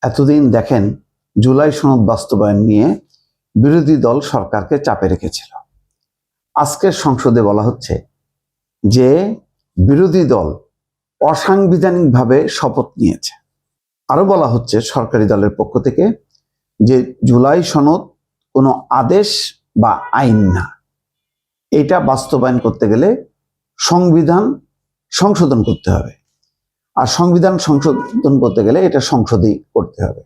এতদিন দেখেন জুলাই সনদ বাস্তবায়ন নিয়ে বিরোধী দল সরকারকে চাপে রেখেছিল। আজকের সংসদে বলা হচ্ছে যে বিরোধী দল অসাংবিধানিকভাবে শপথ নিয়েছে। আরো বলা হচ্ছে সরকারি দলের পক্ষ থেকে যে জুলাই সনদ কোনো আদেশ বা আইন না, এটা বাস্তবায়ন করতে গেলে সংবিধান সংশোধন করতে হবে, আর সংবিধান সংশোধন করতে গেলে এটা সংসদেই করতে হবে।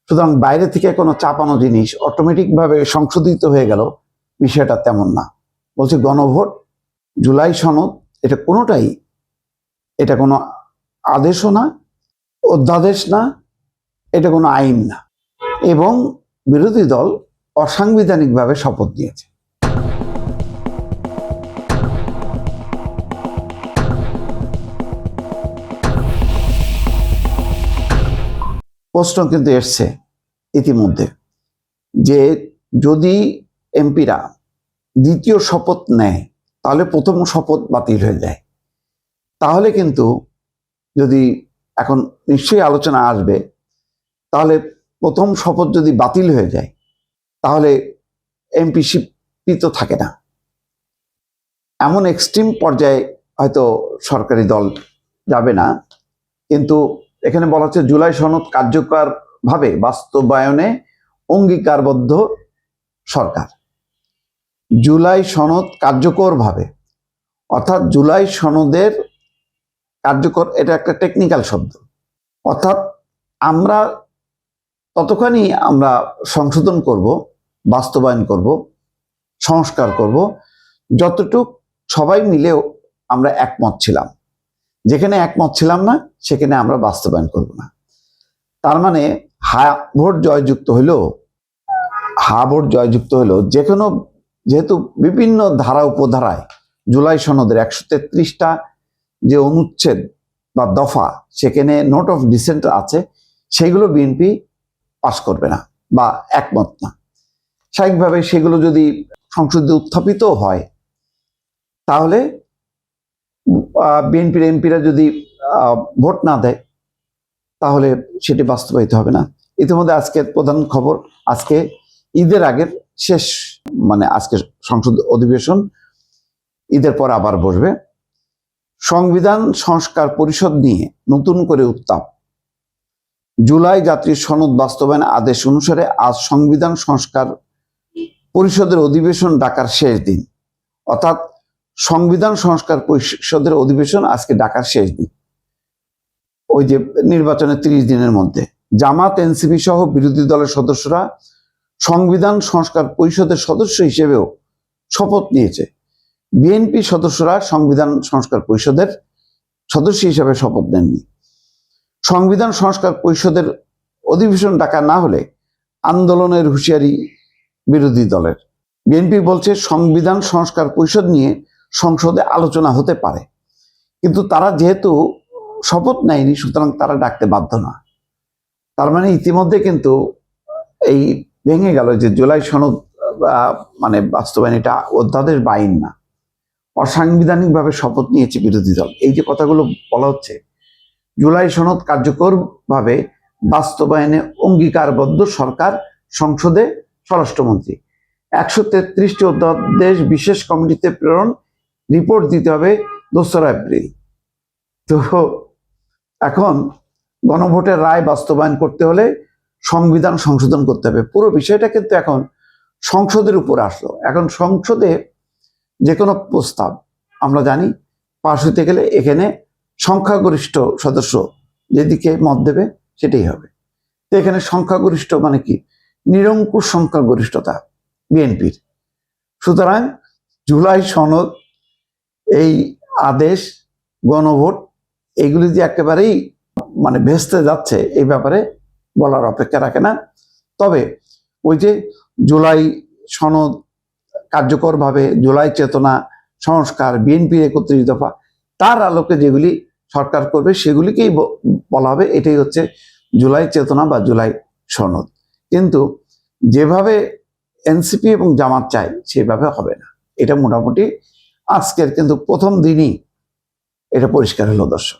সুতরাং বাইরে থেকে কোনো চাপানো জিনিস অটোমেটিকভাবে সংশোধিত হয়ে গেল, বিষয়টা তেমন না। বলছে গণভোট, জুলাই সনদ, এটা কোনোটাই, এটা কোনো আদেশও না, অধ্যাদেশ না, এটা কোনো আইন না, এবং বিরোধী দল অসাংবিধানিকভাবে শপথ নিয়েছে। প্রশ্ন কিন্তু এসছে ইতিমধ্যে যে যদি এমপিরা দ্বিতীয় শপথ নেয় তাহলে প্রথম শপথ বাতিল হয়ে যায়। তাহলে কিন্তু যদি এখন নিশ্চয়ই আলোচনা আসবে, তাহলে প্রথম শপথ যদি বাতিল হয়ে যায় তাহলে এমপিশিপই তো থাকে না। এমন এক্সট্রিম পর্যায়ে হয়তো সরকারি দল যাবে না, কিন্তু এখানে বলা হচ্ছে জুলাই সনদ কার্যকরভাবে বাস্তবায়নে অঙ্গীকারবদ্ধ সরকার। জুলাই সনদ কার্যকরভাবে, অর্থাৎ জুলাই সনদের কার্যকর, এটা একটা টেকনিক্যাল শব্দ। অর্থাৎ আমরা ততখানি আমরা সংশোধন করব, বাস্তবায়ন করব, সংস্কার করব যতটুক সবাই মিলেও আমরা একমত ছিলাম। যেখানে একমত ছিলাম না সেখানে আমরা বাস্তবায়ন করব না। তার মানে হা ভোট জয়যুক্ত হইল যেহেতু বিভিন্ন ধারা উপধারায় জুলাই সনদের 133টা যে অনুচ্ছেদ বা দফা, সেখানে নোট অফ ডিসেন্ট আছে, সেগুলো বিএনপি পাশ করবে না বা একমত না। স্বাভাবিকভাবে সেগুলো যদি সংসদে উত্থাপিত হয় তাহলে বিএনপির এমপিরা যদি ভোট না দেয় তাহলে সেটি বাস্তবায়িত হবে না। ইতিমধ্যে আজকের প্রধান খবর, আজকে ঈদের আগের শেষ, আজকে সংসদ অধিবেশন, ঈদের পর আবার বসবে। সংবিধান সংস্কার পরিষদ নিয়ে নতুন করে উত্তাপ। জুলাই জাতীয় সনদ বাস্তবায়ন আদেশ অনুসারে আজ সংবিধান সংস্কার পরিষদের অধিবেশন ডাকার শেষ দিন, অর্থাৎ সংবিধান সংস্কার পরিষদের অধিবেশন আজকে ডাকার শেষ দিন, ওই যে নির্বাচনের 30 দিনের মধ্যে। জামাত, এনসিপি সহ বিরোধী দলের সদস্যরা সংবিধান সংস্কার পরিষদের সদস্য হিসেবেও শপথ নিয়েছে। বিএনপি সদস্যরা সংবিধান সংস্কার পরিষদের সদস্য হিসেবে শপথ নেননি। সংবিধান সংস্কার পরিষদের অধিবেশন ডাকা না হলে আন্দোলনের হুঁশিয়ারি বিরোধী দলের। বিএনপি বলছে সংবিধান সংস্কার পরিষদ নিয়ে সংসদে আলোচনা হতে পারে, কিন্তু তারা যেহেতু শপথ নেয়নি সুতরাং তারা ডাকতে বাধ্য না। তার মানে ইতিমধ্যে কিন্তু এই ভেঙে গেল যে জুলাই সনদ বাস্তবায়ন এটা অধ্যাদেশ বা আইন না, অসাংবিধানিকভাবে শপথ নিয়েছে বিরোধী দল। এই যে কথাগুলো বলা হচ্ছে, জুলাই সনদ কার্যকরভাবে বাস্তবায়নে অঙ্গীকারবদ্ধ সরকার, সংসদে স্বরাষ্ট্রমন্ত্রী। 133টি অধ্যাদেশ বিশেষ কমিটিতে প্রেরণ, রিপোর্ট দিতে হবে 2রা এপ্রিল। তো এখন গণভোটের রায় বাস্তবায়ন করতে হলে সংবিধান সংশোধন করতে হবে। পুরো বিষয়টা কিন্তু এখন সংসদের উপর আসলো। এখন সংসদে যে কোনো প্রস্তাব আমরা জানি পাশ হতে গেলে এখানে সংখ্যাগরিষ্ঠ সদস্য যেদিকে মত দেবে সেটাই হবে। তো এখানে সংখ্যাগরিষ্ঠ মানে কি? নিরঙ্কুশ সংখ্যাগরিষ্ঠতা বিএনপির। সুতরাং জুলাই সনদ, এই আদেশ, গণভোট, এগুলি যে একেবারেই ভেস্তে যাচ্ছে এই ব্যাপারে বলার অপেক্ষা রাখে না। তবে ওই যে জুলাই সনদ কার্যকরভাবে, জুলাই চেতনা সংস্কার, বিএনপির 31 দফা, তার আলোকে যেগুলি সরকার করবে সেগুলিকেই বলা হবে এটাই হচ্ছে জুলাই চেতনা বা জুলাই সনদ। কিন্তু যেভাবে এনসিপি এবং জামাত চায় সেভাবে হবে না। এটা মোটামুটি আজকের কিন্তু প্রথম দিনই এটা পরিষ্কার হলো দর্শক।